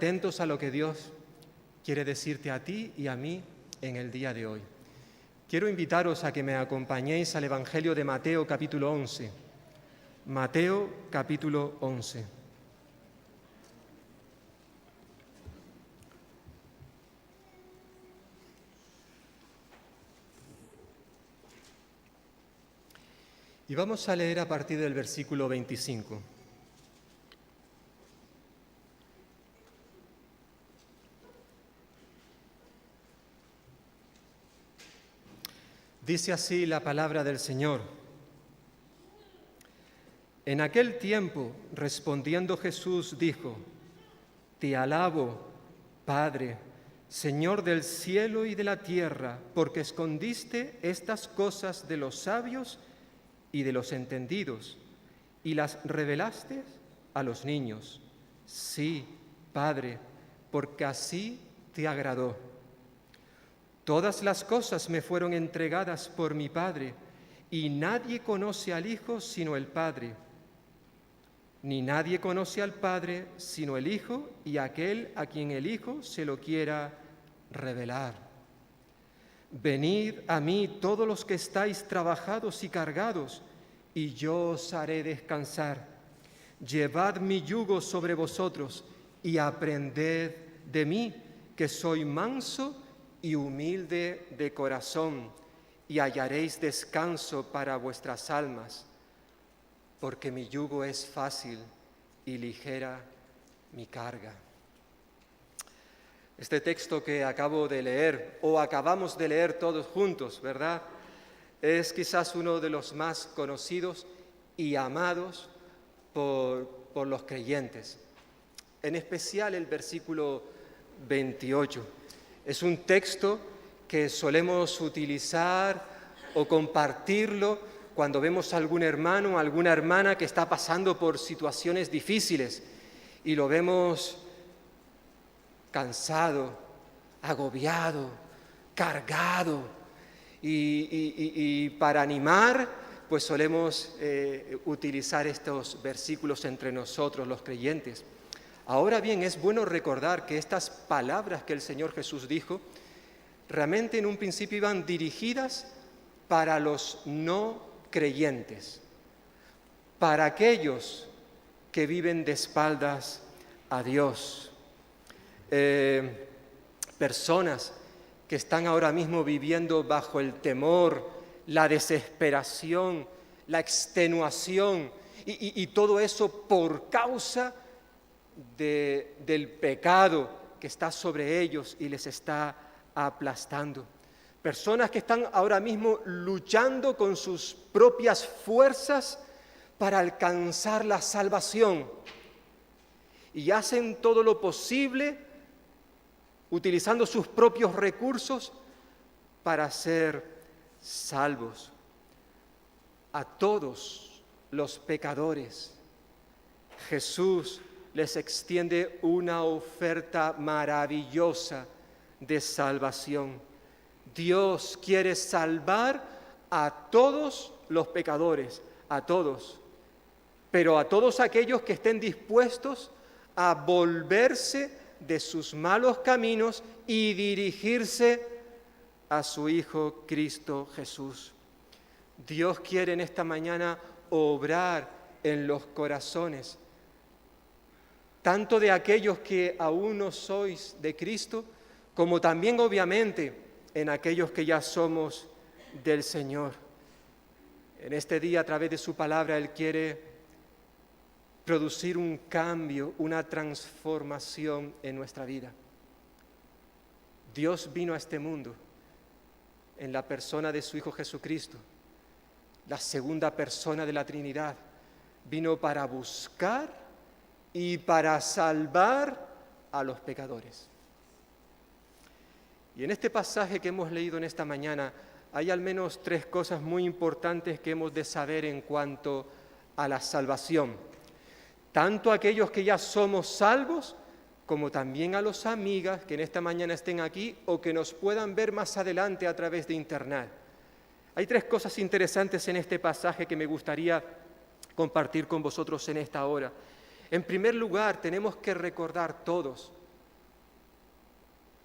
Atentos a lo que Dios quiere decirte a ti y a mí en el día de hoy. Quiero invitaros a que me acompañéis al Evangelio de Mateo capítulo 11. Mateo capítulo 11. Y vamos a leer a partir del versículo 25. Dice así la palabra del Señor. En aquel tiempo, respondiendo Jesús, dijo: Te alabo, Padre, Señor del cielo y de la tierra, porque escondiste estas cosas de los sabios y de los entendidos, y las revelaste a los niños. Sí, Padre, porque así te agradó. Todas las cosas me fueron entregadas por mi Padre, y nadie conoce al Hijo sino el Padre, ni nadie conoce al Padre sino el Hijo y aquel a quien el Hijo se lo quiera revelar. Venid a mí todos los que estáis trabajados y cargados, y yo os haré descansar. Llevad mi yugo sobre vosotros y aprended de mí, que soy manso y humilde de corazón, y hallaréis descanso para vuestras almas, porque mi yugo es fácil y ligera mi carga. Este texto que acabo de leer, o acabamos de leer todos juntos, ¿verdad?, es quizás uno de los más conocidos y amados por los creyentes. En especial el versículo 28. Es un texto que solemos utilizar o compartirlo cuando vemos a algún hermano o alguna hermana que está pasando por situaciones difíciles y lo vemos cansado, agobiado, cargado. Y para animar, pues solemos utilizar estos versículos entre nosotros, los creyentes. Ahora bien, es bueno recordar que estas palabras que el Señor Jesús dijo, realmente en un principio iban dirigidas para los no creyentes, para aquellos que viven de espaldas a Dios, personas que están ahora mismo viviendo bajo el temor, la desesperación, la extenuación y todo eso por causa del pecado que está sobre ellos y les está aplastando. Personas que están ahora mismo luchando con sus propias fuerzas para alcanzar la salvación y hacen todo lo posible utilizando sus propios recursos para ser salvos. A todos los pecadores, Jesús les extiende una oferta maravillosa de salvación. Dios quiere salvar a todos los pecadores, a todos, pero a todos aquellos que estén dispuestos a volverse de sus malos caminos y dirigirse a su Hijo Cristo Jesús. Dios quiere en esta mañana obrar en los corazones, tanto de aquellos que aún no sois de Cristo, como también obviamente en aquellos que ya somos del Señor. En este día, a través de su palabra, Él quiere producir un cambio, una transformación en nuestra vida. Dios vino a este mundo en la persona de su Hijo Jesucristo, la segunda persona de la Trinidad. Vino para buscar y para salvar a los pecadores. Y en este pasaje que hemos leído en esta mañana hay al menos 3 cosas muy importantes que hemos de saber en cuanto a la salvación. Tanto a aquellos que ya somos salvos, como también a los amigas que en esta mañana estén aquí o que nos puedan ver más adelante a través de internet. Hay 3 cosas interesantes en este pasaje que me gustaría compartir con vosotros en esta hora. En primer lugar, tenemos que recordar todos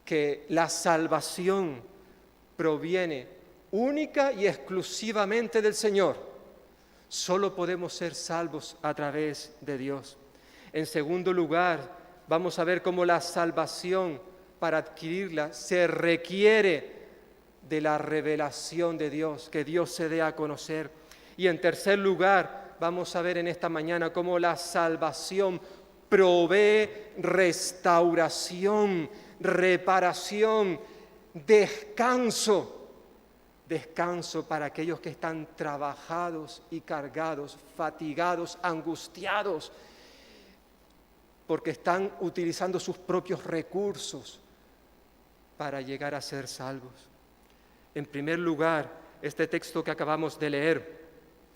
que la salvación proviene única y exclusivamente del Señor. Solo podemos ser salvos a través de Dios. En segundo lugar, vamos a ver cómo la salvación, para adquirirla, se requiere de la revelación de Dios, que Dios se dé a conocer. Y en tercer lugar, vamos a ver en esta mañana cómo la salvación provee restauración, reparación, descanso para aquellos que están trabajados y cargados, fatigados, angustiados, porque están utilizando sus propios recursos para llegar a ser salvos. En primer lugar, este texto que acabamos de leer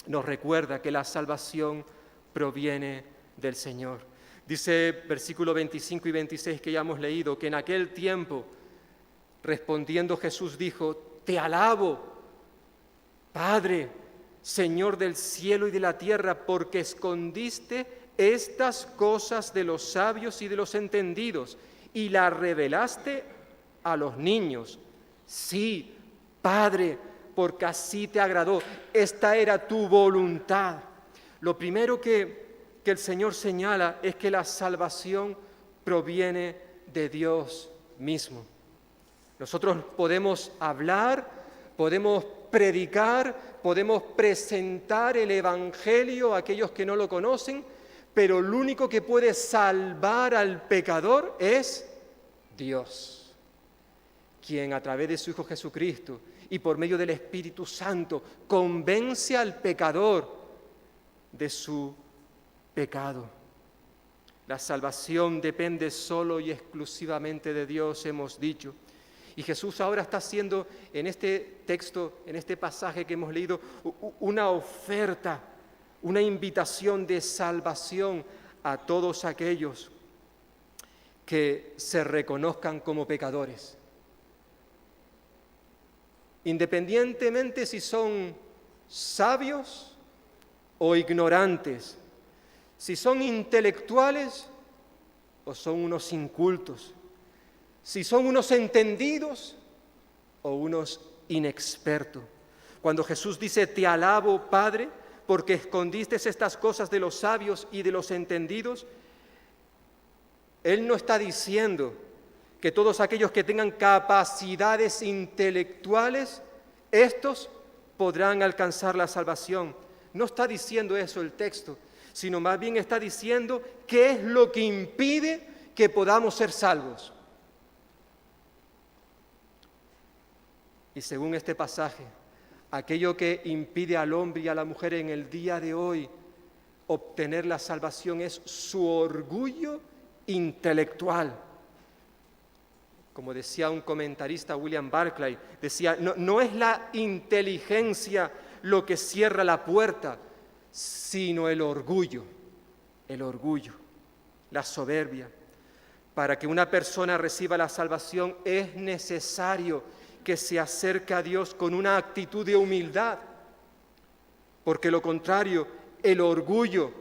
nos recuerda que la salvación proviene del Señor. Dice versículo 25 y 26 que ya hemos leído, que en aquel tiempo, respondiendo Jesús dijo: Te alabo, Padre, Señor del cielo y de la tierra, porque escondiste estas cosas de los sabios y de los entendidos y las revelaste a los niños. Sí, Padre, porque así te agradó. Esta era tu voluntad. Lo primero que el Señor señala es que la salvación proviene de Dios mismo. Nosotros podemos hablar, podemos predicar, podemos presentar el Evangelio a aquellos que no lo conocen, pero el único que puede salvar al pecador es Dios, quien a través de su Hijo Jesucristo y por medio del Espíritu Santo convence al pecador de su pecado. La salvación depende solo y exclusivamente de Dios, hemos dicho. Y Jesús ahora está haciendo en este texto, en este pasaje que hemos leído, una oferta, una invitación de salvación a todos aquellos que se reconozcan como pecadores. Independientemente si son sabios o ignorantes, si son intelectuales o son unos incultos, si son unos entendidos o unos inexpertos. Cuando Jesús dice: Te alabo, Padre, porque escondiste estas cosas de los sabios y de los entendidos, Él no está diciendo que todos aquellos que tengan capacidades intelectuales, estos podrán alcanzar la salvación. No está diciendo eso el texto, sino más bien está diciendo qué es lo que impide que podamos ser salvos. Y según este pasaje, aquello que impide al hombre y a la mujer en el día de hoy obtener la salvación es su orgullo intelectual. Como decía un comentarista, William Barclay, decía, no es la inteligencia lo que cierra la puerta, sino el orgullo, la soberbia. Para que una persona reciba la salvación es necesario que se acerque a Dios con una actitud de humildad, porque lo contrario, el orgullo,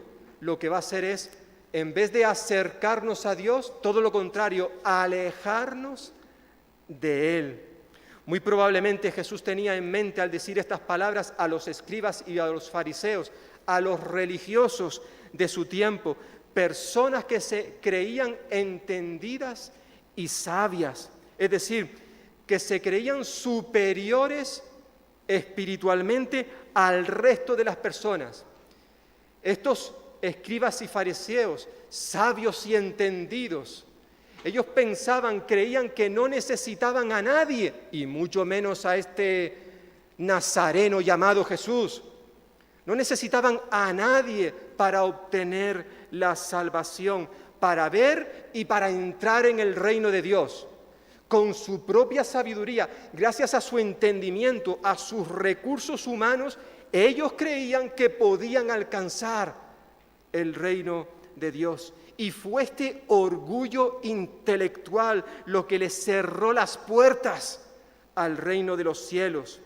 lo que va a hacer es, en vez de acercarnos a Dios, todo lo contrario, alejarnos de Él. Muy probablemente Jesús tenía en mente al decir estas palabras a los escribas y a los fariseos, a los religiosos de su tiempo, personas que se creían entendidas y sabias, es decir, que se creían superiores espiritualmente al resto de las personas. Estos escribas y fariseos, sabios y entendidos, ellos pensaban, creían que no necesitaban a nadie, y mucho menos a este nazareno llamado Jesús. No necesitaban a nadie para obtener la salvación, para ver y para entrar en el reino de Dios. Con su propia sabiduría, gracias a su entendimiento, a sus recursos humanos, ellos creían que podían alcanzar el reino de Dios. Y fue este orgullo intelectual lo que les cerró las puertas al reino de los cielos.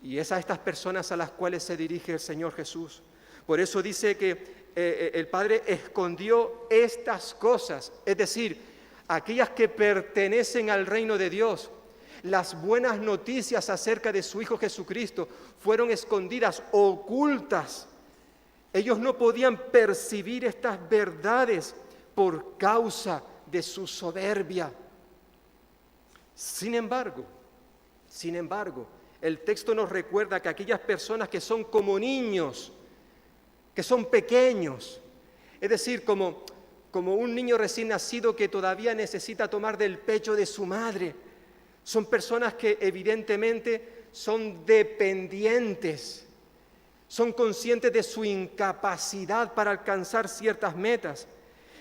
Y es a estas personas a las cuales se dirige el Señor Jesús. Por eso dice que el Padre escondió estas cosas, es decir, aquellas que pertenecen al reino de Dios. Las buenas noticias acerca de su Hijo Jesucristo fueron escondidas, ocultas. Ellos no podían percibir estas verdades por causa de su soberbia. Sin embargo, el texto nos recuerda que aquellas personas que son como niños, que son pequeños, es decir, como un niño recién nacido que todavía necesita tomar del pecho de su madre, son personas que evidentemente son dependientes, son conscientes de su incapacidad para alcanzar ciertas metas.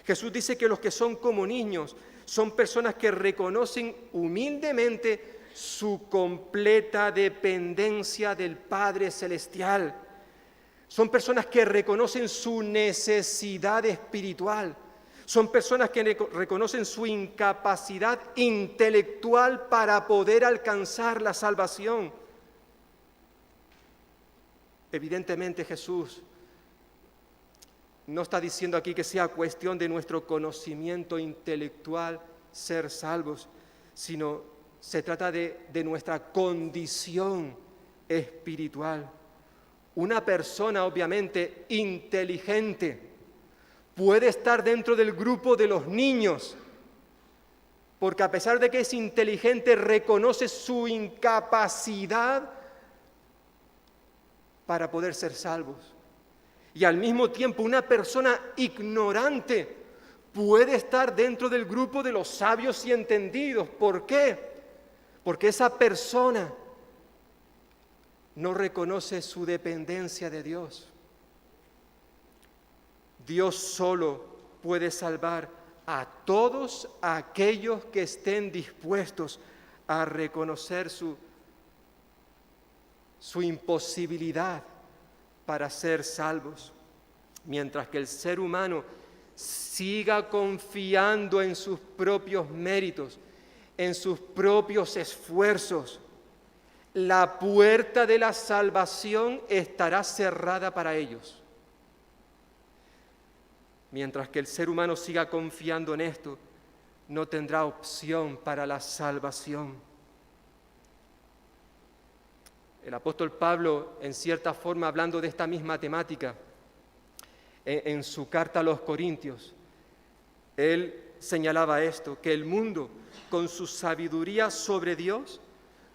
Jesús dice que los que son como niños son personas que reconocen humildemente su completa dependencia del Padre Celestial. Son personas que reconocen su necesidad espiritual. Son personas que reconocen su incapacidad intelectual para poder alcanzar la salvación. Evidentemente Jesús no está diciendo aquí que sea cuestión de nuestro conocimiento intelectual ser salvos, sino se trata de nuestra condición espiritual. Una persona obviamente inteligente puede estar dentro del grupo de los niños, porque a pesar de que es inteligente, reconoce su incapacidad para poder ser salvos. Y al mismo tiempo, una persona ignorante puede estar dentro del grupo de los sabios y entendidos. ¿Por qué? Porque esa persona no reconoce su dependencia de Dios. Dios solo puede salvar a todos aquellos que estén dispuestos a reconocer su imposibilidad para ser salvos. Mientras que el ser humano siga confiando en sus propios méritos, en sus propios esfuerzos, la puerta de la salvación estará cerrada para ellos. Mientras que el ser humano siga confiando en esto, no tendrá opción para la salvación. El apóstol Pablo, en cierta forma, hablando de esta misma temática, en su carta a los Corintios, él señalaba esto, que el mundo, con su sabiduría sobre Dios,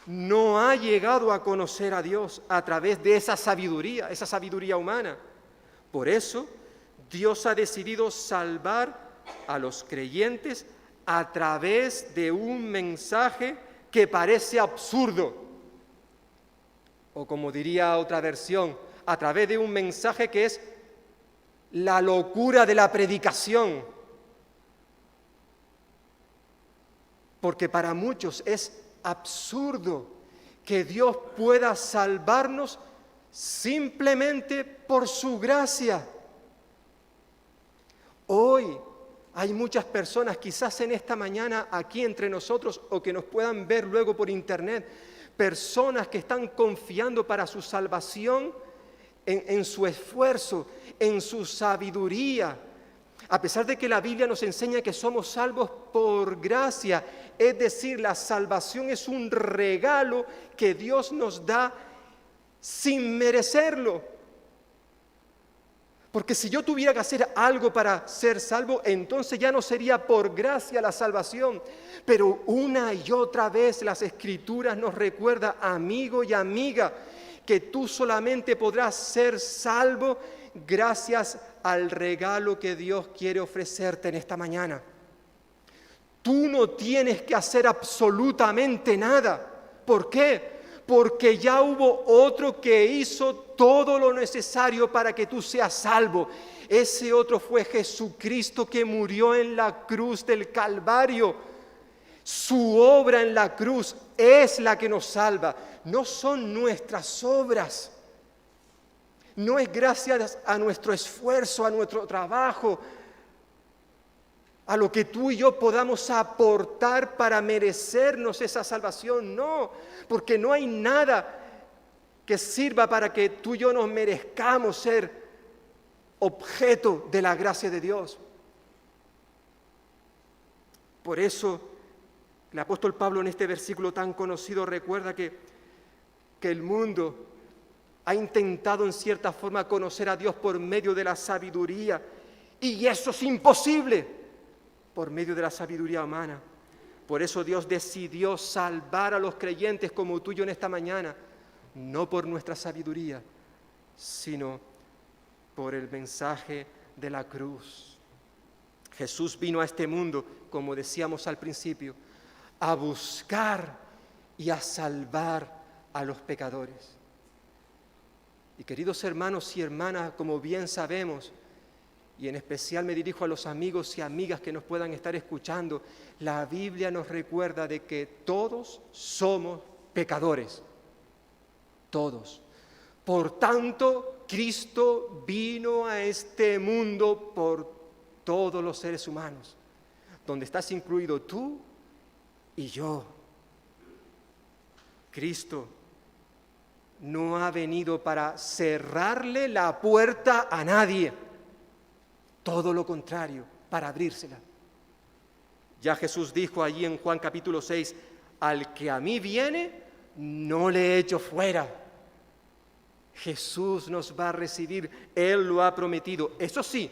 no ha llegado a conocer a Dios a través de esa sabiduría humana. Por eso, Dios ha decidido salvar a los creyentes a través de un mensaje que parece absurdo. O como diría otra versión, a través de un mensaje que es la locura de la predicación. Porque para muchos es absurdo que Dios pueda salvarnos simplemente por su gracia. Hoy hay muchas personas, quizás en esta mañana aquí entre nosotros o que nos puedan ver luego por internet, personas que están confiando para su salvación en su esfuerzo, en su sabiduría. A pesar de que la Biblia nos enseña que somos salvos por gracia, es decir, la salvación es un regalo que Dios nos da sin merecerlo. Porque si yo tuviera que hacer algo para ser salvo, entonces ya no sería por gracia la salvación. Pero una y otra vez las Escrituras nos recuerdan, amigo y amiga, que tú solamente podrás ser salvo gracias al regalo que Dios quiere ofrecerte en esta mañana. Tú no tienes que hacer absolutamente nada. ¿Por qué? Porque ya hubo otro que hizo todo lo necesario para que tú seas salvo. Ese otro fue Jesucristo, que murió en la cruz del Calvario. Su obra en la cruz es la que nos salva, no son nuestras obras. No es gracias a nuestro esfuerzo, a nuestro trabajo, a lo que tú y yo podamos aportar para merecernos esa salvación. No, porque no hay nada que sirva para que tú y yo nos merezcamos ser objeto de la gracia de Dios. Por eso el apóstol Pablo en este versículo tan conocido recuerda que el mundo ha intentado en cierta forma conocer a Dios por medio de la sabiduría, y eso es imposible por medio de la sabiduría humana. Por eso Dios decidió salvar a los creyentes como tú y yo en esta mañana, no por nuestra sabiduría, sino por el mensaje de la cruz. Jesús vino a este mundo, como decíamos al principio, a buscar y a salvar a los pecadores. Y queridos hermanos y hermanas, como bien sabemos, y en especial me dirijo a los amigos y amigas que nos puedan estar escuchando, la Biblia nos recuerda de que todos somos pecadores, todos. Por tanto, Cristo vino a este mundo por todos los seres humanos, donde estás incluido tú y yo. Cristo no ha venido para cerrarle la puerta a nadie, todo lo contrario, para abrírsela. Ya Jesús dijo allí en Juan capítulo 6, al que a mí viene, no le echo fuera. Jesús nos va a recibir, Él lo ha prometido. Eso sí,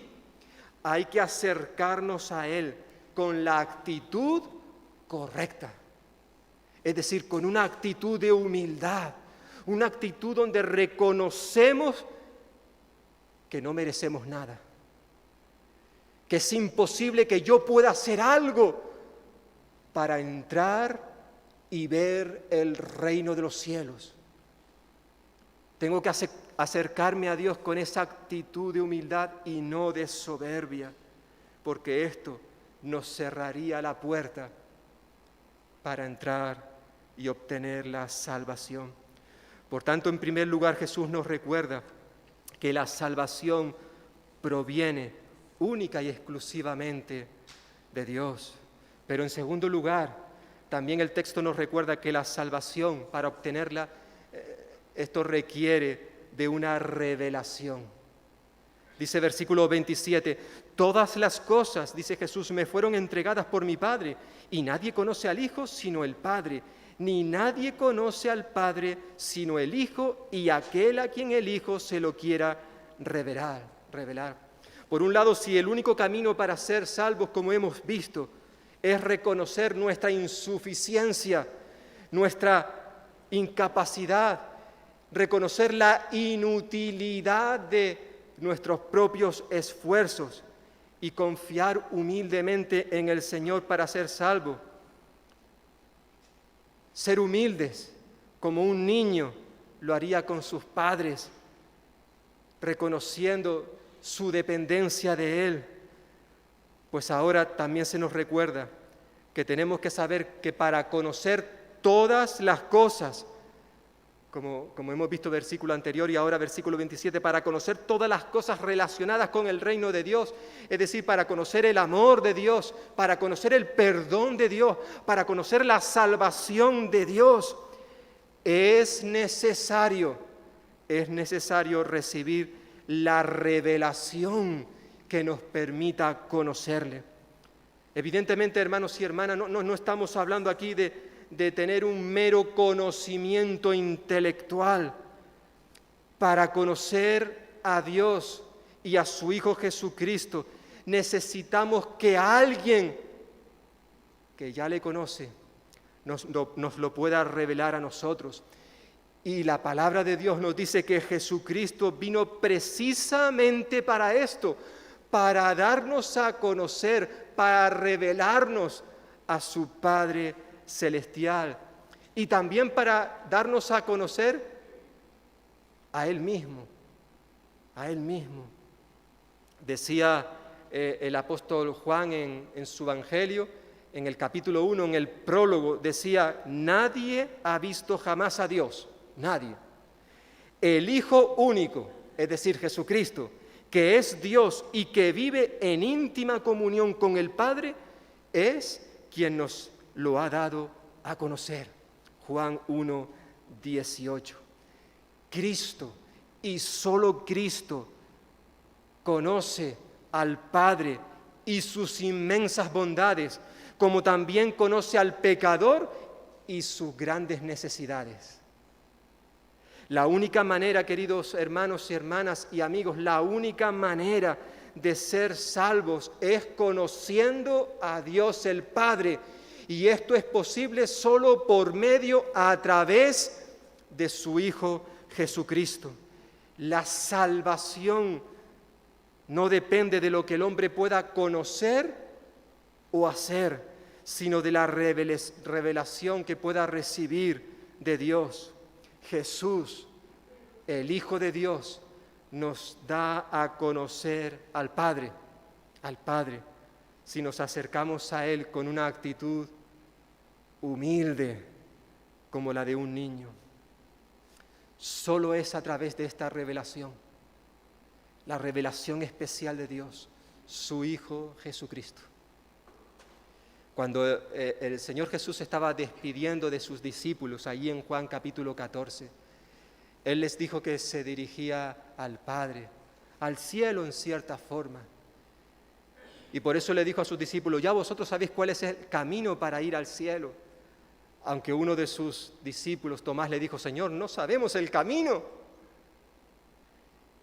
hay que acercarnos a Él con la actitud correcta, es decir, con una actitud de humildad, una actitud donde reconocemos que no merecemos nada, que es imposible que yo pueda hacer algo para entrar y ver el reino de los cielos. Tengo que acercarme a Dios con esa actitud de humildad y no de soberbia, porque esto nos cerraría la puerta para entrar y obtener la salvación. Por tanto, en primer lugar, Jesús nos recuerda que la salvación proviene única y exclusivamente de Dios. Pero en segundo lugar, también el texto nos recuerda que la salvación, para obtenerla, esto requiere de una revelación. Dice versículo 27, todas las cosas, dice Jesús, me fueron entregadas por mi Padre, y nadie conoce al Hijo sino el Padre, ni nadie conoce al Padre sino el Hijo y aquel a quien el Hijo se lo quiera revelar. Por un lado, si el único camino para ser salvos, como hemos visto, es reconocer nuestra insuficiencia, nuestra incapacidad, reconocer la inutilidad de nuestros propios esfuerzos y confiar humildemente en el Señor para ser salvo. Ser humildes, como un niño lo haría con sus padres, reconociendo su dependencia de Él. Pues ahora también se nos recuerda que tenemos que saber que para conocer todas las cosas, como hemos visto versículo anterior y ahora versículo 27, para conocer todas las cosas relacionadas con el reino de Dios, es decir, para conocer el amor de Dios, para conocer el perdón de Dios, para conocer la salvación de Dios, es necesario recibir la revelación que nos permita conocerle. Evidentemente, hermanos y hermanas, no estamos hablando aquí de tener un mero conocimiento intelectual. Para conocer a Dios y a su Hijo Jesucristo, necesitamos que alguien que ya le conoce nos lo pueda revelar a nosotros. Y la palabra de Dios nos dice que Jesucristo vino precisamente para esto, para darnos a conocer, para revelarnos a su Padre celestial y también para darnos a conocer a Él mismo, Decía el apóstol Juan en su Evangelio, en el capítulo 1, en el prólogo, decía, nadie ha visto jamás a Dios, nadie. El Hijo único, es decir, Jesucristo, que es Dios y que vive en íntima comunión con el Padre, es quien nos lo ha dado a conocer. Juan 1, 18. Cristo y solo Cristo conoce al Padre y sus inmensas bondades, como también conoce al pecador y sus grandes necesidades. La única manera, queridos hermanos y hermanas y amigos, la única manera de ser salvos es conociendo a Dios el Padre. Y esto es posible solo por medio, a través de su Hijo Jesucristo. La salvación no depende de lo que el hombre pueda conocer o hacer, sino de la revelación que pueda recibir de Dios. Jesús, el Hijo de Dios, nos da a conocer al Padre, si nos acercamos a Él con una actitud humilde como la de un niño. Solo es a través de esta revelación, la revelación especial de Dios, su Hijo Jesucristo. Cuando el Señor Jesús estaba despidiendo de sus discípulos, allí en Juan capítulo 14, Él les dijo que se dirigía al Padre, al cielo en cierta forma. Y por eso le dijo a sus discípulos, ya vosotros sabéis cuál es el camino para ir al cielo. Aunque uno de sus discípulos, Tomás, le dijo, Señor, no sabemos el camino.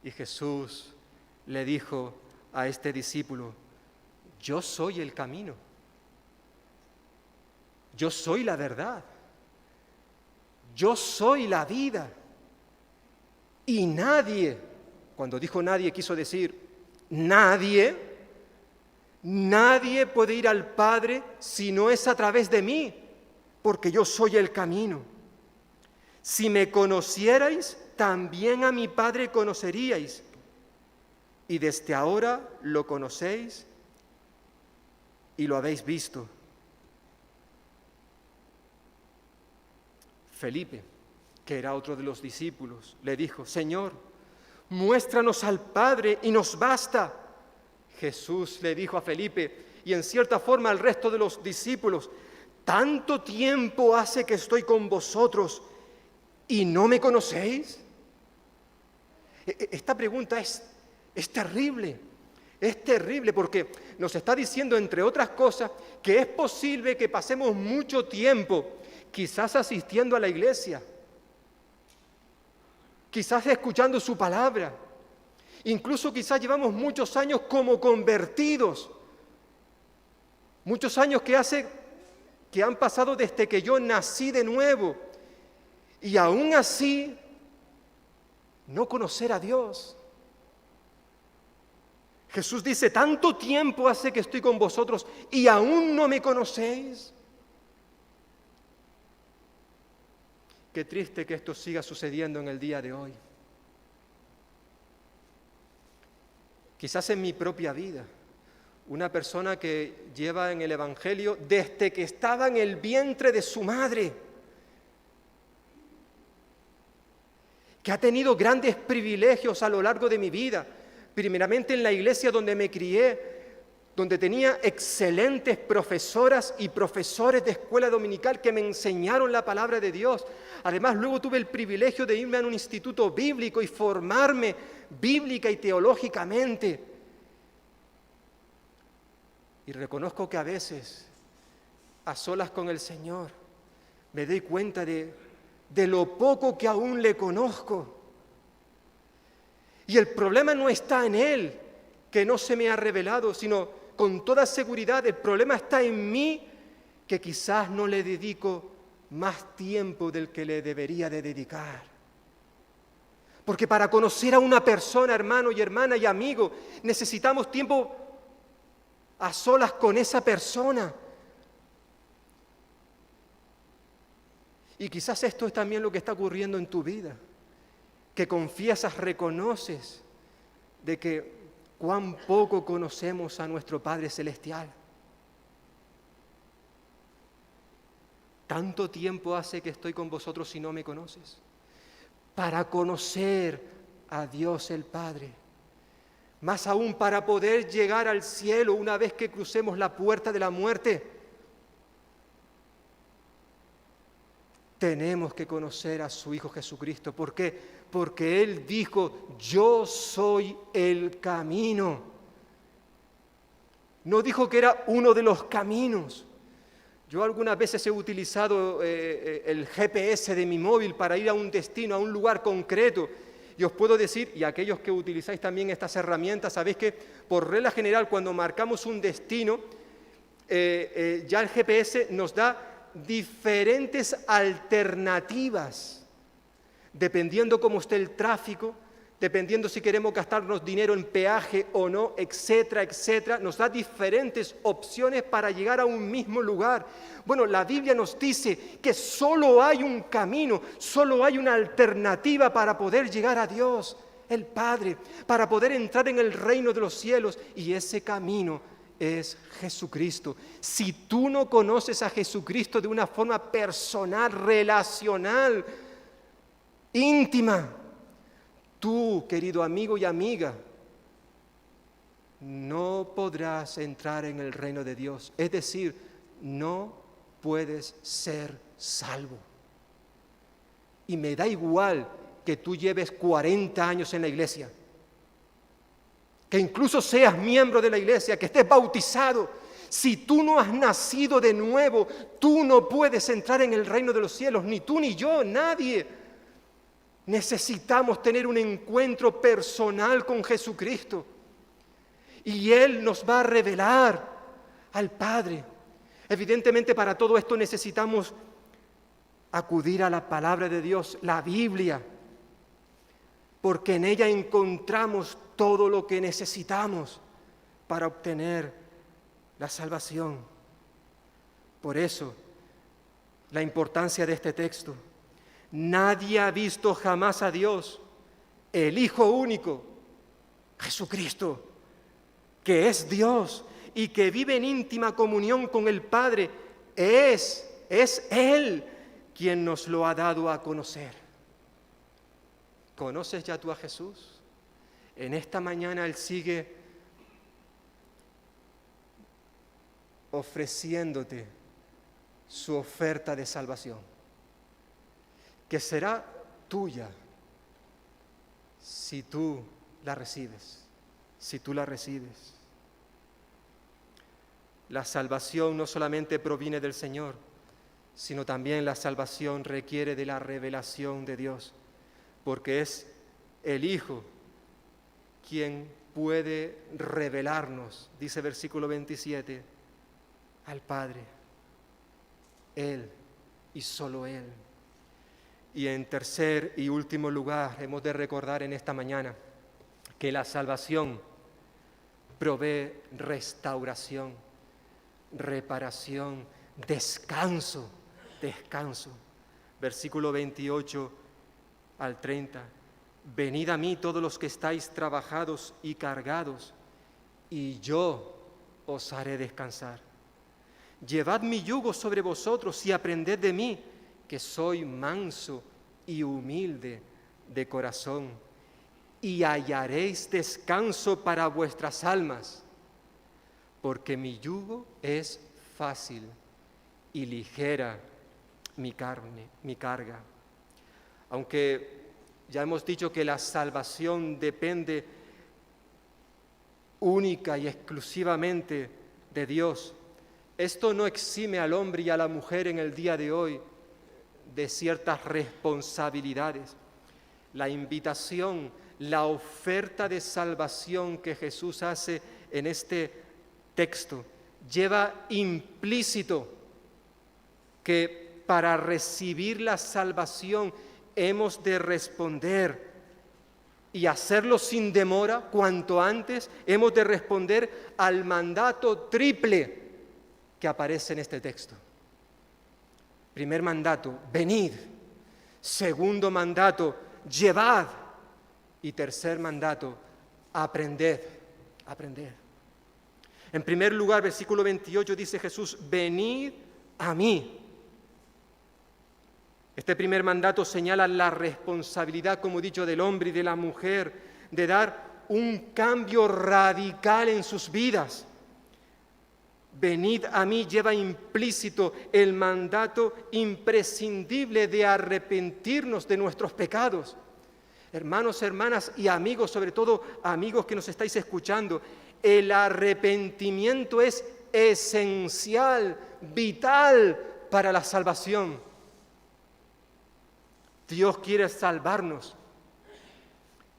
Y Jesús le dijo a este discípulo, yo soy el camino. Yo soy la verdad. Yo soy la vida. Y nadie, cuando dijo nadie, quiso decir nadie puede ir al Padre si no es a través de mí, porque yo soy el camino. Si me conocierais, también a mi Padre conoceríais. Y desde ahora lo conocéis y lo habéis visto. Felipe, que era otro de los discípulos, le dijo, Señor, muéstranos al Padre y nos basta. Jesús le dijo a Felipe y en cierta forma al resto de los discípulos, ¿tanto tiempo hace que estoy con vosotros y no me conocéis? Esta pregunta es terrible porque nos está diciendo, entre otras cosas, que es posible que pasemos mucho tiempo quizás asistiendo a la iglesia, quizás escuchando su palabra, incluso quizás llevamos muchos años como convertidos, muchos años que han pasado desde que yo nací de nuevo, y aún así no conocer a Dios. Jesús dice, tanto tiempo hace que estoy con vosotros y aún no me conocéis. Qué triste que esto siga sucediendo en el día de hoy. Quizás en mi propia vida, una persona que lleva en el Evangelio desde que estaba en el vientre de su madre, que ha tenido grandes privilegios a lo largo de mi vida, primeramente en la iglesia donde me crié, donde tenía excelentes profesoras y profesores de escuela dominical que me enseñaron la palabra de Dios. Además, luego tuve el privilegio de irme a un instituto bíblico y formarme bíblica y teológicamente. Y reconozco que a veces, a solas con el Señor, me doy cuenta de lo poco que aún le conozco. Y el problema no está en Él, que no se me ha revelado, sino con toda seguridad el problema está en mí, que quizás no le dedico más tiempo del que le debería de dedicar. Porque para conocer a una persona, hermano y hermana y amigo, necesitamos tiempo a solas con esa persona. Y quizás esto es también lo que está ocurriendo en tu vida, que confiesas, reconoces de que cuán poco conocemos a nuestro Padre Celestial. Tanto tiempo hace que estoy con vosotros y no me conoces. Para conocer a Dios el Padre, más aún para poder llegar al cielo una vez que crucemos la puerta de la muerte, tenemos que conocer a su Hijo Jesucristo. ¿Por qué? Porque Él dijo, yo soy el camino. No dijo que era uno de los caminos, Yo algunas veces he utilizado el GPS de mi móvil para ir a un destino, a un lugar concreto. Y os puedo decir, y aquellos que utilizáis también estas herramientas, sabéis que por regla general cuando marcamos un destino, ya el GPS nos da diferentes alternativas, dependiendo cómo esté el tráfico, dependiendo si queremos gastarnos dinero en peaje o no, etcétera, etcétera, nos da diferentes opciones para llegar a un mismo lugar. Bueno, la Biblia nos dice que solo hay un camino, solo hay una alternativa para poder llegar a Dios, el Padre, para poder entrar en el reino de los cielos, y ese camino es Jesucristo. Si tú no conoces a Jesucristo de una forma personal, relacional, íntima, tú, querido amigo y amiga, no podrás entrar en el reino de Dios. Es decir, no puedes ser salvo. Y me da igual que tú lleves 40 años en la iglesia, que incluso seas miembro de la iglesia, que estés bautizado. Si tú no has nacido de nuevo, tú no puedes entrar en el reino de los cielos, ni tú ni yo, nadie. Necesitamos tener un encuentro personal con Jesucristo y Él nos va a revelar al Padre. Evidentemente, para todo esto necesitamos acudir a la palabra de Dios, la Biblia, porque en ella encontramos todo lo que necesitamos para obtener la salvación. Por eso, la importancia de este texto. Nadie ha visto jamás a Dios, el Hijo único, Jesucristo, que es Dios y que vive en íntima comunión con el Padre. Es Él quien nos lo ha dado a conocer. ¿Conoces ya tú a Jesús? En esta mañana Él sigue ofreciéndote su oferta de salvación, que será tuya si tú la recibes, si tú la recibes. La salvación no solamente proviene del Señor, sino también la salvación requiere de la revelación de Dios, porque es el Hijo quien puede revelarnos, dice versículo 27, al Padre. Él y solo Él. Y en tercer y último lugar, hemos de recordar en esta mañana que la salvación provee restauración, reparación, descanso. Versículo 28 al 30. Venid a mí todos los que estáis trabajados y cargados, y yo os haré descansar. Llevad mi yugo sobre vosotros y aprended de mí, que soy manso y humilde de corazón, y hallaréis descanso para vuestras almas, porque mi yugo es fácil y ligera mi carga. Aunque ya hemos dicho que la salvación depende única y exclusivamente de Dios, esto no exime al hombre y a la mujer en el día de hoy de ciertas responsabilidades. La invitación, la oferta de salvación que Jesús hace en este texto lleva implícito que para recibir la salvación hemos de responder y hacerlo sin demora, cuanto antes. Hemos de responder al mandato triple que aparece en este texto. Primer mandato, venid. Segundo mandato, llevad. Y tercer mandato, aprended. En primer lugar, versículo 28 dice Jesús, venid a mí. Este primer mandato señala la responsabilidad, como he dicho, del hombre y de la mujer, de dar un cambio radical en sus vidas. Venid a mí lleva implícito el mandato imprescindible de arrepentirnos de nuestros pecados. Hermanos, hermanas y amigos, sobre todo amigos que nos estáis escuchando, el arrepentimiento es esencial, vital para la salvación. Dios quiere salvarnos.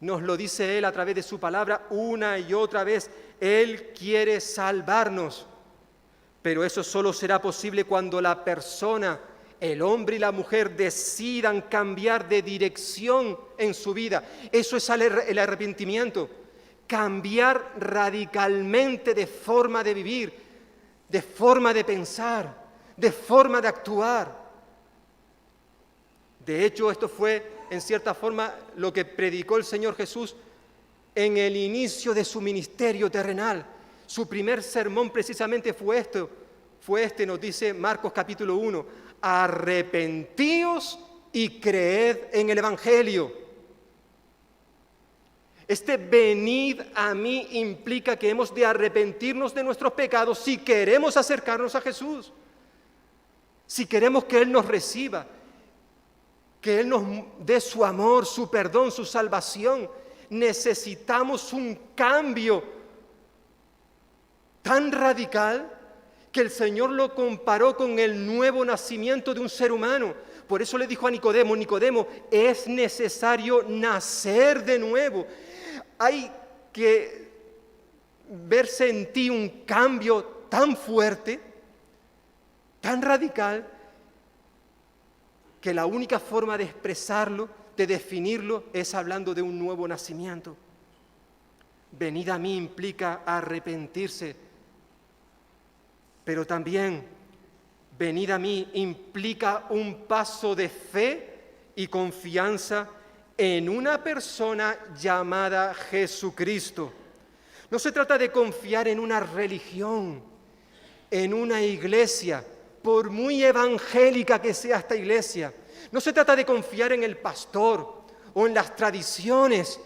Nos lo dice Él a través de su palabra una y otra vez. Él quiere salvarnos. Pero eso solo será posible cuando la persona, el hombre y la mujer, decidan cambiar de dirección en su vida. Eso es el arrepentimiento. Cambiar radicalmente de forma de vivir, de forma de pensar, de forma de actuar. De hecho, esto fue, en cierta forma, lo que predicó el Señor Jesús en el inicio de su ministerio terrenal. Su primer sermón precisamente fue este, nos dice Marcos capítulo 1, arrepentíos y creed en el Evangelio. Este venid a mí implica que hemos de arrepentirnos de nuestros pecados si queremos acercarnos a Jesús, si queremos que Él nos reciba, que Él nos dé su amor, su perdón, su salvación. Necesitamos un cambio tan radical que el Señor lo comparó con el nuevo nacimiento de un ser humano. Por eso le dijo a Nicodemo, Nicodemo, es necesario nacer de nuevo. Hay que verse en ti un cambio tan fuerte, tan radical, que la única forma de expresarlo, de definirlo, es hablando de un nuevo nacimiento. Venid a mí implica arrepentirse, pero también venid a mí implica un paso de fe y confianza en una persona llamada Jesucristo. No se trata de confiar en una religión, en una iglesia, por muy evangélica que sea esta iglesia. No se trata de confiar en el pastor, o en las tradiciones,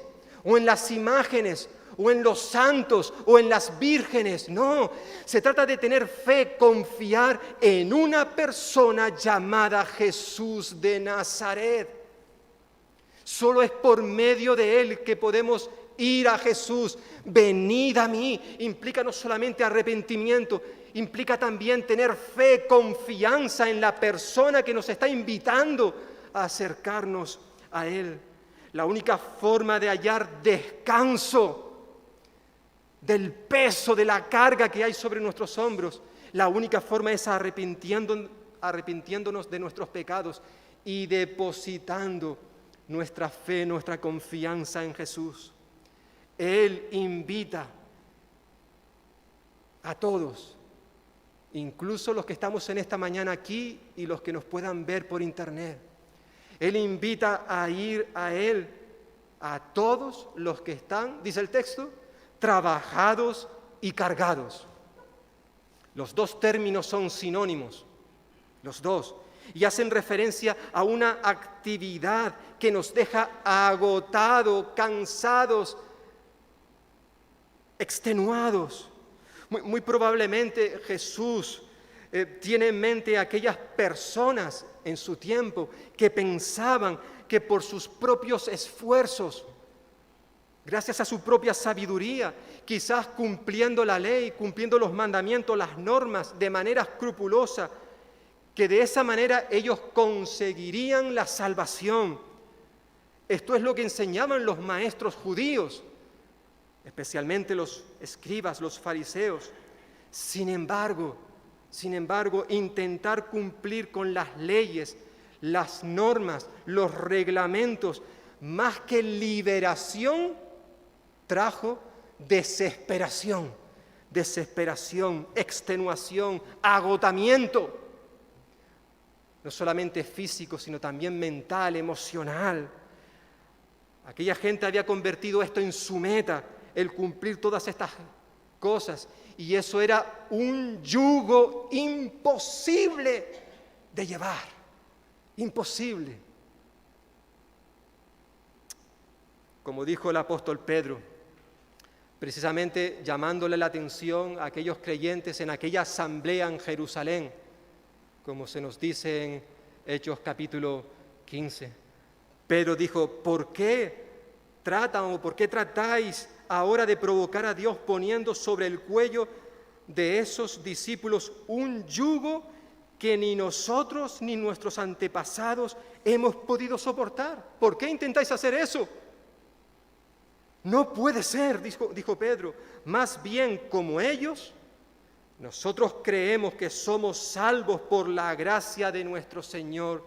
o en las imágenes, o en los santos, o en las vírgenes. No, se trata de tener fe, confiar en una persona llamada Jesús de Nazaret. Solo es por medio de Él que podemos ir a Jesús. Venid a mí implica no solamente arrepentimiento, implica también tener fe, confianza en la persona que nos está invitando a acercarnos a Él. La única forma de hallar descanso del peso, de la carga que hay sobre nuestros hombros, la única forma es arrepintiéndonos de nuestros pecados y depositando nuestra fe, nuestra confianza en Jesús. Él invita a todos, incluso los que estamos en esta mañana aquí y los que nos puedan ver por internet. Él invita a ir a Él, a todos los que están, dice el texto, trabajados y cargados. Los dos términos son sinónimos, los dos, y hacen referencia a una actividad que nos deja agotados, cansados, extenuados. Muy probablemente Jesús tiene en mente a aquellas personas en su tiempo que pensaban que por sus propios esfuerzos, gracias a su propia sabiduría, quizás cumpliendo la ley, cumpliendo los mandamientos, las normas de manera escrupulosa, que de esa manera ellos conseguirían la salvación. Esto es lo que enseñaban los maestros judíos, especialmente los escribas, los fariseos. Sin embargo, intentar cumplir con las leyes, las normas, los reglamentos, más que liberación, trajo desesperación, extenuación, agotamiento, no solamente físico, sino también mental, emocional. Aquella gente había convertido esto en su meta, el cumplir todas estas cosas, y eso era un yugo imposible de llevar, imposible. Como dijo el apóstol Pedro, precisamente llamándole la atención a aquellos creyentes en aquella asamblea en Jerusalén, como se nos dice en Hechos capítulo 15. Pedro dijo, ¿por qué tratáis ahora de provocar a Dios poniendo sobre el cuello de esos discípulos un yugo que ni nosotros ni nuestros antepasados hemos podido soportar. ¿Por qué intentáis hacer eso? No puede ser, dijo Pedro. Más bien, como ellos, nosotros creemos que somos salvos por la gracia de nuestro Señor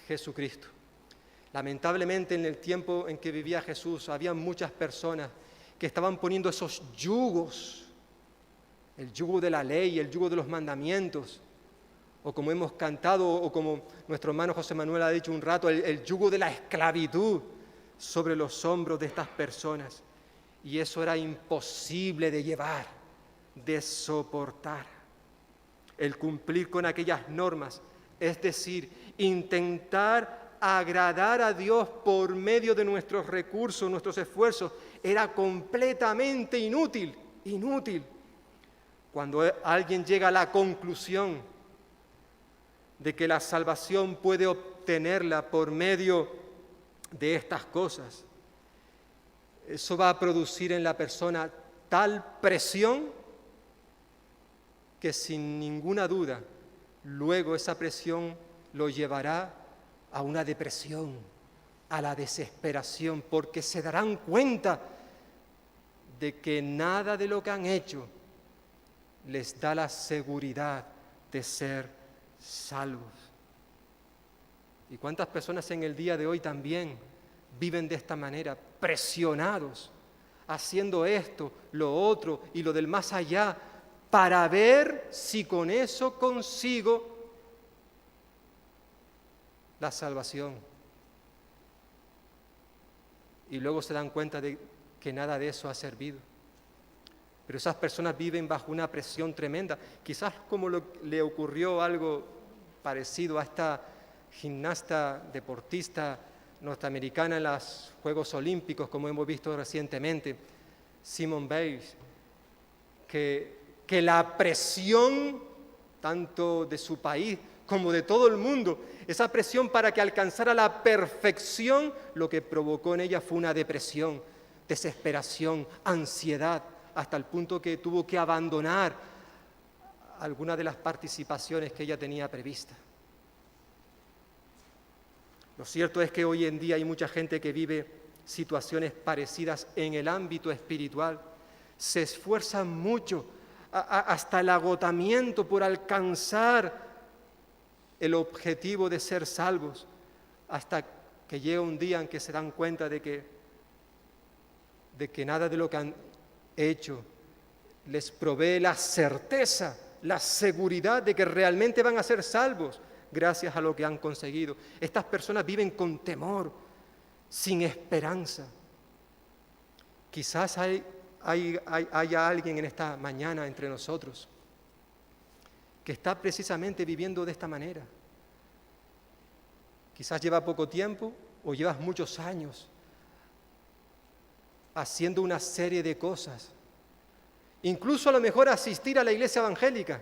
Jesucristo. Lamentablemente, en el tiempo en que vivía Jesús, había muchas personas que estaban poniendo esos yugos, el yugo de la ley, el yugo de los mandamientos, o como hemos cantado, o como nuestro hermano José Manuel ha dicho un rato, el yugo de la esclavitud sobre los hombros de estas personas. Y eso era imposible de llevar, de soportar. El cumplir con aquellas normas, es decir, intentar agradar a Dios por medio de nuestros recursos, nuestros esfuerzos, era completamente inútil. Cuando alguien llega a la conclusión de que la salvación puede obtenerla por medio de estas cosas, eso va a producir en la persona tal presión que sin ninguna duda luego esa presión lo llevará a una depresión, a la desesperación, porque se darán cuenta de que nada de lo que han hecho les da la seguridad de ser salvos. ¿Y cuántas personas en el día de hoy también viven de esta manera, presionados, haciendo esto, lo otro y lo del más allá, para ver si con eso consigo la salvación? Y luego se dan cuenta de que nada de eso ha servido. Pero esas personas viven bajo una presión tremenda, quizás como le ocurrió algo parecido a esta gimnasta deportista norteamericana en los Juegos Olímpicos, como hemos visto recientemente, Simone Biles, que la presión tanto de su país como de todo el mundo, esa presión para que alcanzara la perfección, lo que provocó en ella fue una depresión, desesperación, ansiedad, hasta el punto que tuvo que abandonar algunas de las participaciones que ella tenía previstas. Lo cierto es que hoy en día hay mucha gente que vive situaciones parecidas en el ámbito espiritual. Se esfuerzan mucho, hasta el agotamiento, por alcanzar el objetivo de ser salvos, hasta que llega un día en que se dan cuenta de que nada de lo que han hecho les provee la certeza, la seguridad de que realmente van a ser salvos gracias a lo que han conseguido. Estas personas viven con temor, sin esperanza. Quizás haya alguien en esta mañana entre nosotros que está precisamente viviendo de esta manera. Quizás lleva poco tiempo o llevas muchos años haciendo una serie de cosas. Incluso a lo mejor asistir a la iglesia evangélica,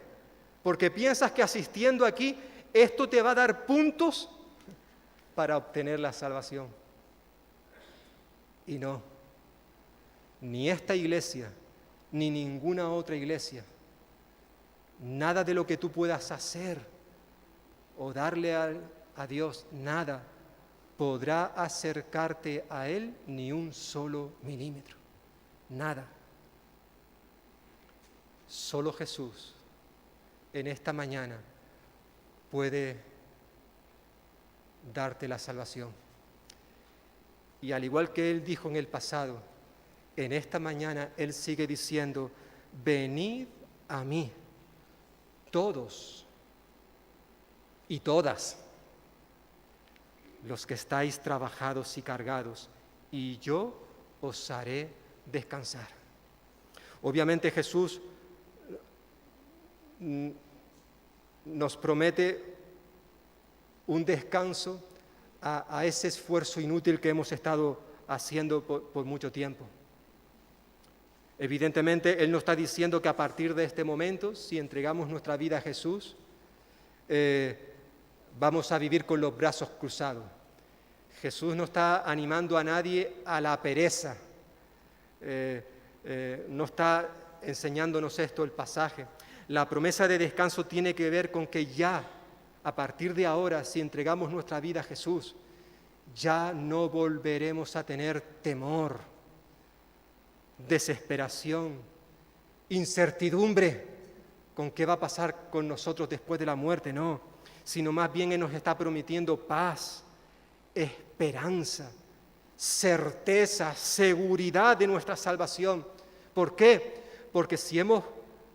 porque piensas que asistiendo aquí esto te va a dar puntos para obtener la salvación. Y no, ni esta iglesia, ni ninguna otra iglesia, nada de lo que tú puedas hacer o darle a Dios, nada podrá acercarte a Él ni un solo milímetro. Nada. Solo Jesús en esta mañana puede darte la salvación. Y al igual que Él dijo en el pasado, en esta mañana Él sigue diciendo: venid a mí, todos y todas los que estáis trabajados y cargados, y yo os haré descansar. Obviamente Jesús nos promete un descanso a ese esfuerzo inútil que hemos estado haciendo por mucho tiempo. Evidentemente, Él nos está diciendo que a partir de este momento, si entregamos nuestra vida a Jesús, vamos a vivir con los brazos cruzados. Jesús no está animando a nadie a la pereza, no está enseñándonos esto el pasaje. La promesa de descanso tiene que ver con que ya, a partir de ahora, si entregamos nuestra vida a Jesús, ya no volveremos a tener temor, desesperación, incertidumbre con qué va a pasar con nosotros después de la muerte, no, sino más bien Él nos está prometiendo paz, esperanza, certeza, seguridad de nuestra salvación. ¿Por qué? Porque si hemos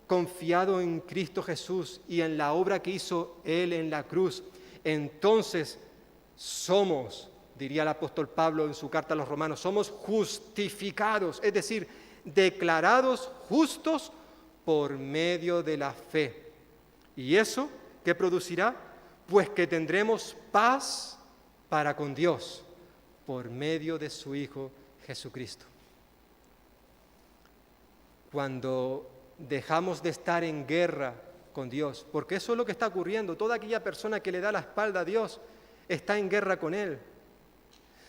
confiado en Cristo Jesús y en la obra que hizo Él en la cruz, entonces somos, diría el apóstol Pablo en su carta a los Romanos, somos justificados, es decir, declarados justos por medio de la fe. ¿Y eso qué producirá? Pues que tendremos paz para con Dios por medio de su Hijo Jesucristo. Cuando dejamos de estar en guerra con Dios, porque eso es lo que está ocurriendo, toda aquella persona que le da la espalda a Dios está en guerra con Él.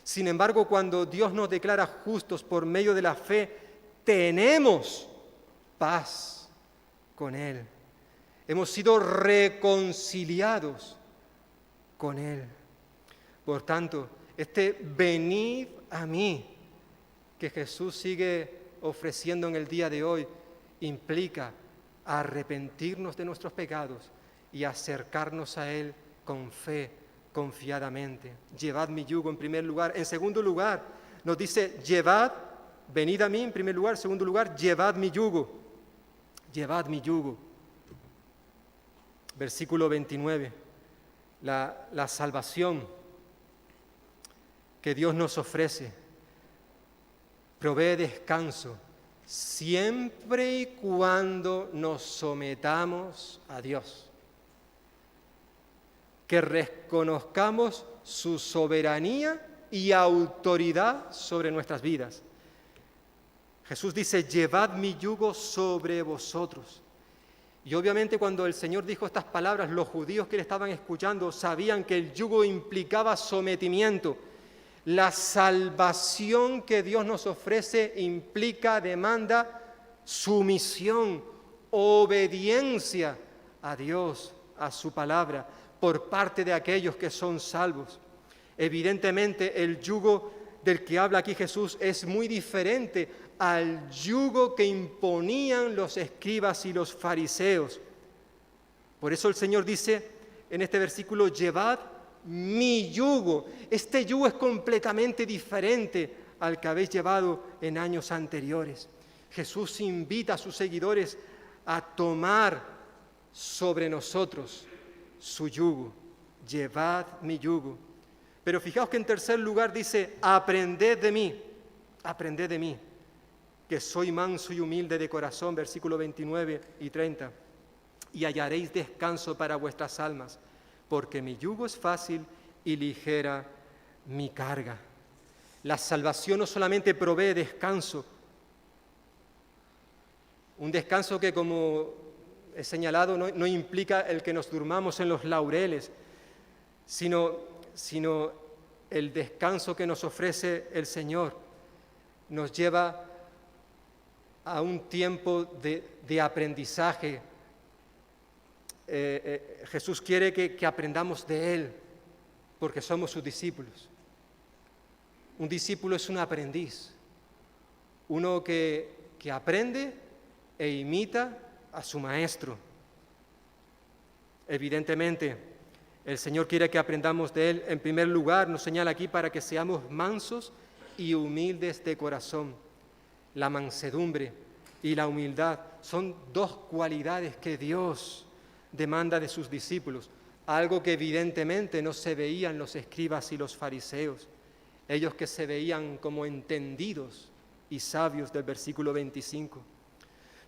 Sin embargo, cuando Dios nos declara justos por medio de la fe, tenemos paz con Él. Hemos sido reconciliados con Él. Por tanto, este venid a mí que Jesús sigue ofreciendo en el día de hoy implica arrepentirnos de nuestros pecados y acercarnos a Él con fe, confiadamente. Llevad mi yugo en primer lugar. En segundo lugar, nos dice llevad, venid a mí en primer lugar. En segundo lugar, llevad mi yugo. Llevad mi yugo. Versículo 29. La salvación que Dios nos ofrece provee descanso siempre y cuando nos sometamos a Dios, que reconozcamos su soberanía y autoridad sobre nuestras vidas. Jesús dice, llevad mi yugo sobre vosotros. Y obviamente cuando el Señor dijo estas palabras, los judíos que le estaban escuchando sabían que el yugo implicaba sometimiento. La salvación que Dios nos ofrece implica, demanda sumisión, obediencia a Dios, a su palabra, por parte de aquellos que son salvos. Evidentemente, el yugo del que habla aquí Jesús es muy diferente al yugo que imponían los escribas y los fariseos. Por eso el Señor dice en este versículo, llevad mi yugo. Este yugo es completamente diferente al que habéis llevado en años anteriores. Jesús invita a sus seguidores a tomar sobre nosotros su yugo. Llevad mi yugo. Pero fijaos que en tercer lugar dice, aprended de mí, que soy manso y humilde de corazón, versículo 29 y 30, y hallaréis descanso para vuestras almas, porque mi yugo es fácil y ligera mi carga. La salvación no solamente provee descanso, un descanso que, como he señalado, no implica el que nos durmamos en los laureles, sino el descanso que nos ofrece el Señor nos lleva a un tiempo de aprendizaje. Jesús quiere que aprendamos de Él, porque somos sus discípulos. Un discípulo es un aprendiz, uno que aprende e imita a su maestro. Evidentemente, el Señor quiere que aprendamos de Él. En primer lugar, nos señala aquí para que seamos mansos y humildes de corazón. La mansedumbre y la humildad son dos cualidades que Dios demanda de sus discípulos, algo que evidentemente no se veía en los escribas y los fariseos, ellos que se veían como entendidos y sabios del versículo 25.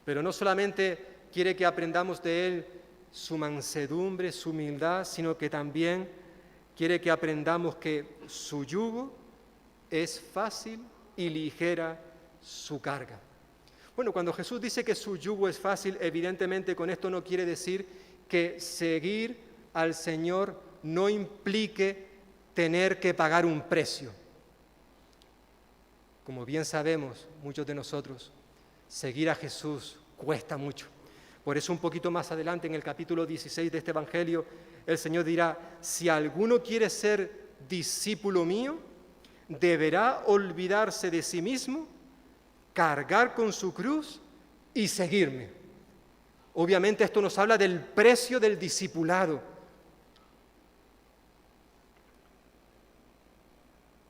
Pero no solamente quiere que aprendamos de Él su mansedumbre, su humildad, sino que también quiere que aprendamos que su yugo es fácil y ligera su carga. Bueno, cuando Jesús dice que su yugo es fácil, evidentemente con esto no quiere decir que seguir al Señor no implique tener que pagar un precio. Como bien sabemos, muchos de nosotros, seguir a Jesús cuesta mucho. Por eso un poquito más adelante, en el capítulo 16 de este Evangelio, el Señor dirá, si alguno quiere ser discípulo mío, deberá olvidarse de sí mismo, cargar con su cruz y seguirme. Obviamente esto nos habla del precio del discipulado.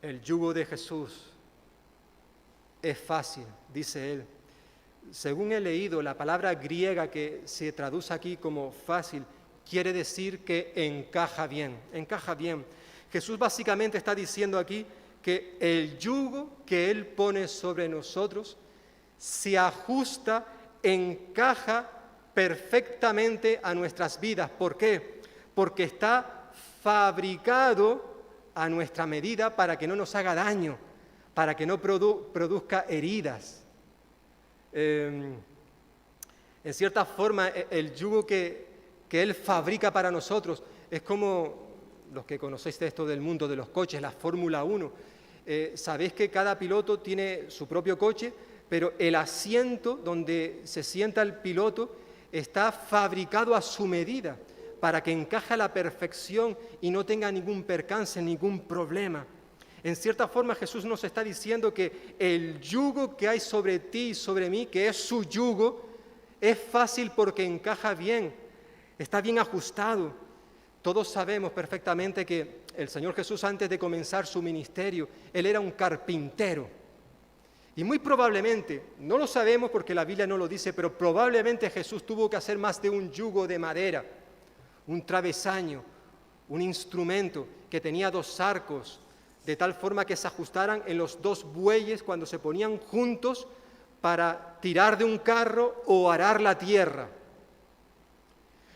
El yugo de Jesús es fácil, dice él. Según he leído, la palabra griega que se traduce aquí como fácil quiere decir que encaja bien, encaja bien. Jesús básicamente está diciendo aquí que el yugo que Él pone sobre nosotros se ajusta, encaja perfectamente a nuestras vidas. ¿Por qué? Porque está fabricado a nuestra medida para que no nos haga daño, para que no produzca heridas. En cierta forma, el yugo que Él fabrica para nosotros es como los que conocéis de esto del mundo de los coches, la Fórmula 1. Sabéis que cada piloto tiene su propio coche, pero el asiento donde se sienta el piloto está fabricado a su medida para que encaje a la perfección y no tenga ningún percance, ningún problema. En cierta forma, Jesús nos está diciendo que el yugo que hay sobre ti y sobre mí, que es su yugo, es fácil porque encaja bien, está bien ajustado. Todos sabemos perfectamente que el Señor Jesús, antes de comenzar su ministerio, Él era un carpintero. Y muy probablemente, no lo sabemos porque la Biblia no lo dice, pero probablemente Jesús tuvo que hacer más de un yugo de madera, un travesaño, un instrumento que tenía 2 arcos, de tal forma que se ajustaran en los 2 bueyes cuando se ponían juntos para tirar de un carro o arar la tierra.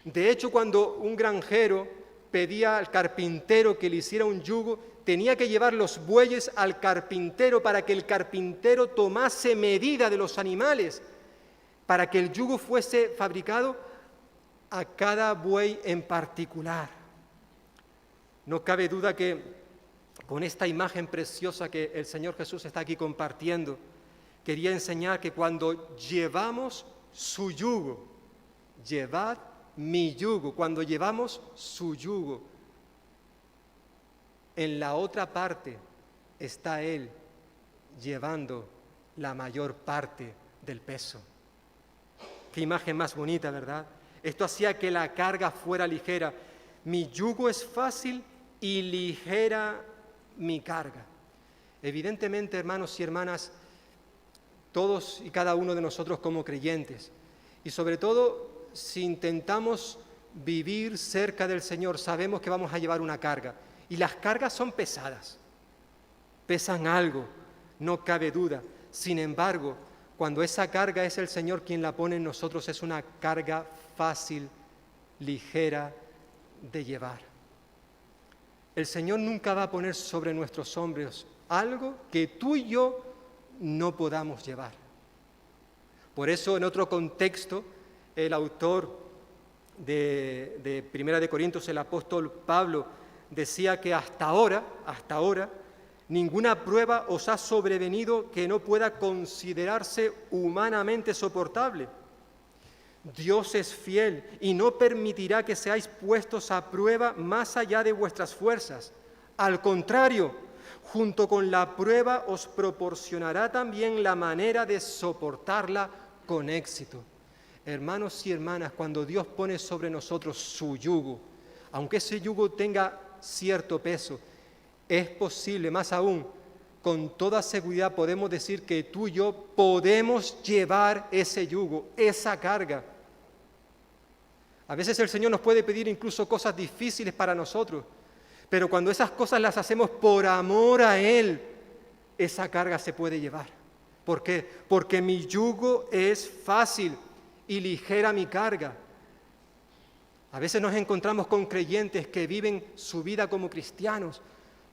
De hecho, cuando un granjero pedía al carpintero que le hiciera un yugo, tenía que llevar los bueyes al carpintero para que el carpintero tomase medida de los animales, para que el yugo fuese fabricado a cada buey en particular. No cabe duda que con esta imagen preciosa que el Señor Jesús está aquí compartiendo, quería enseñar que cuando llevamos su yugo, llevad mi yugo, cuando llevamos su yugo, en la otra parte está Él llevando la mayor parte del peso. Qué imagen más bonita, ¿verdad? Esto hacía que la carga fuera ligera. Mi yugo es fácil y ligera mi carga. Evidentemente, hermanos y hermanas, todos y cada uno de nosotros como creyentes, y sobre todo si intentamos vivir cerca del Señor, sabemos que vamos a llevar una carga. Y las cargas son pesadas, pesan algo, no cabe duda. Sin embargo, cuando esa carga es el Señor quien la pone en nosotros, es una carga fácil, ligera de llevar. El Señor nunca va a poner sobre nuestros hombros algo que tú y yo no podamos llevar. Por eso, en otro contexto, el autor de Primera de Corintios, el apóstol Pablo, decía que hasta ahora, ninguna prueba os ha sobrevenido que no pueda considerarse humanamente soportable. Dios es fiel y no permitirá que seáis puestos a prueba más allá de vuestras fuerzas. Al contrario, junto con la prueba os proporcionará también la manera de soportarla con éxito. Hermanos y hermanas, cuando Dios pone sobre nosotros su yugo, aunque ese yugo tenga cierto peso, es posible, más aún, con toda seguridad podemos decir que tú y yo podemos llevar ese yugo, esa carga. A veces el Señor nos puede pedir incluso cosas difíciles para nosotros, pero cuando esas cosas las hacemos por amor a Él, esa carga se puede llevar. ¿Por qué? Porque mi yugo es fácil y ligera mi carga. A veces nos encontramos con creyentes que viven su vida como cristianos,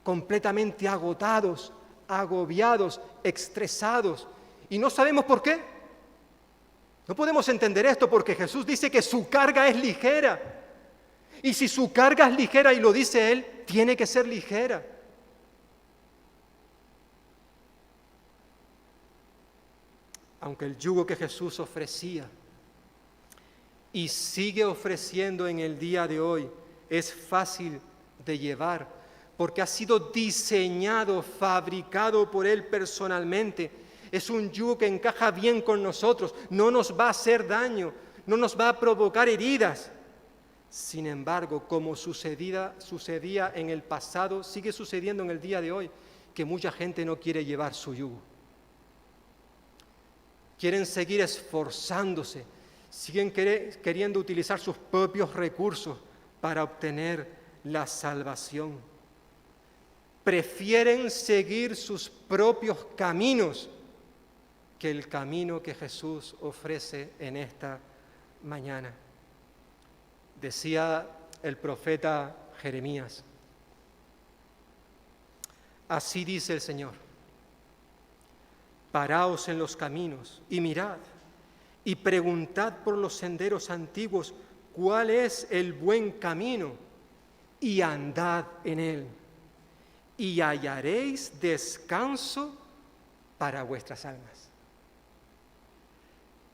completamente agotados, agobiados, estresados, y no sabemos por qué. No podemos entender esto porque Jesús dice que su carga es ligera. Y si su carga es ligera, y lo dice Él, tiene que ser ligera. Aunque el yugo que Jesús ofrecía y sigue ofreciendo en el día de hoy es fácil de llevar, porque ha sido diseñado, fabricado por Él personalmente. Es un yugo que encaja bien con nosotros, no nos va a hacer daño, no nos va a provocar heridas. Sin embargo, como sucedía en el pasado, sigue sucediendo en el día de hoy, que mucha gente no quiere llevar su yugo. Quieren seguir esforzándose, siguen queriendo utilizar sus propios recursos para obtener la salvación. Prefieren seguir sus propios caminos que el camino que Jesús ofrece en esta mañana. Decía el profeta Jeremías: así dice el Señor, paraos en los caminos y mirad, y preguntad por los senderos antiguos cuál es el buen camino, y andad en él, y hallaréis descanso para vuestras almas.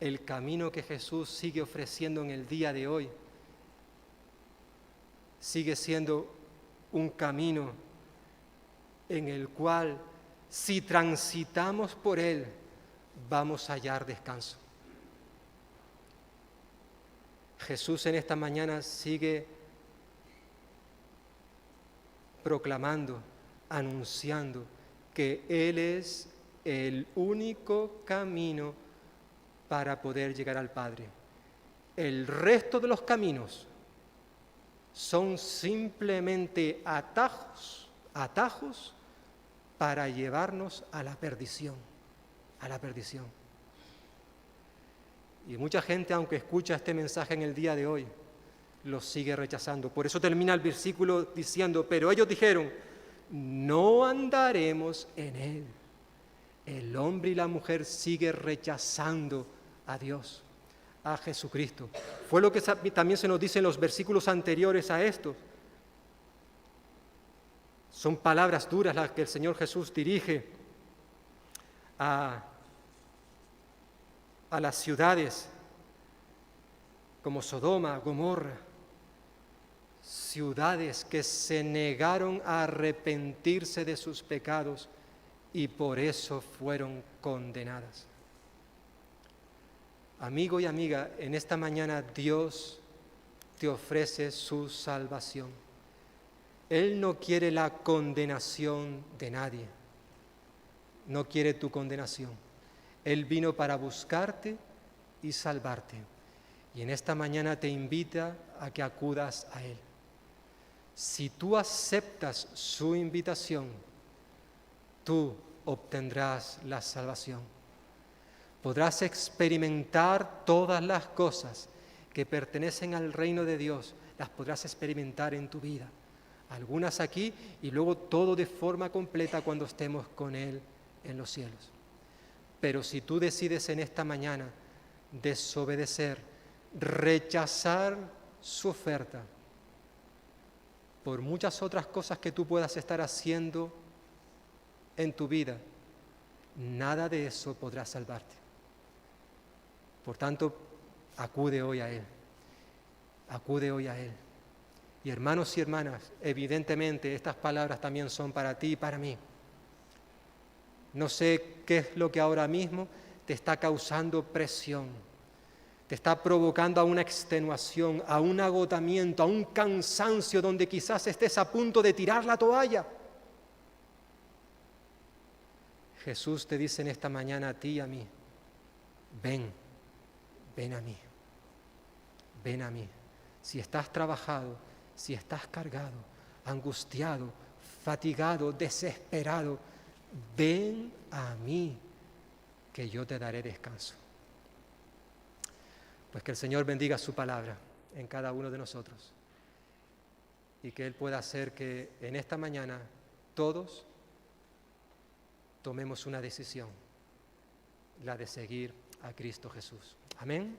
El camino que Jesús sigue ofreciendo en el día de hoy sigue siendo un camino en el cual, si transitamos por él, vamos a hallar descanso. Jesús en esta mañana sigue proclamando, anunciando que Él es el único camino para poder llegar al Padre. El resto de los caminos son simplemente atajos para llevarnos a la perdición, Y mucha gente, aunque escucha este mensaje en el día de hoy, lo sigue rechazando. Por eso termina el versículo diciendo: pero ellos dijeron, no andaremos en él. El hombre y la mujer siguen rechazando a Dios, a Jesucristo. Fue lo que también se nos dice en los versículos anteriores a estos. Son palabras duras las que el Señor Jesús dirige a las ciudades como Sodoma, Gomorra, ciudades que se negaron a arrepentirse de sus pecados y por eso fueron condenadas. Amigo y amiga, en esta mañana Dios te ofrece su salvación. Él no quiere la condenación de nadie, no quiere tu condenación. Él vino para buscarte y salvarte. Y en esta mañana te invita a que acudas a Él. Si tú aceptas su invitación, tú obtendrás la salvación. Podrás experimentar todas las cosas que pertenecen al reino de Dios, las podrás experimentar en tu vida. Algunas aquí y luego todo de forma completa cuando estemos con Él en los cielos. Pero si tú decides en esta mañana desobedecer, rechazar su oferta, por muchas otras cosas que tú puedas estar haciendo en tu vida, nada de eso podrá salvarte. Por tanto, acude hoy a Él. Acude hoy a Él. Y hermanos y hermanas, evidentemente estas palabras también son para ti y para mí. No sé qué es lo que ahora mismo te está causando presión, te está provocando a una extenuación, a un agotamiento, a un cansancio donde quizás estés a punto de tirar la toalla. Jesús te dice en esta mañana a ti y a mí: ven a mí, ven a mí. Si estás trabajado, si estás cargado, angustiado, fatigado, desesperado, ven a mí, que yo te daré descanso. Pues que el Señor bendiga su palabra en cada uno de nosotros y que Él pueda hacer que en esta mañana todos tomemos una decisión, la de seguir a Cristo Jesús. Amén.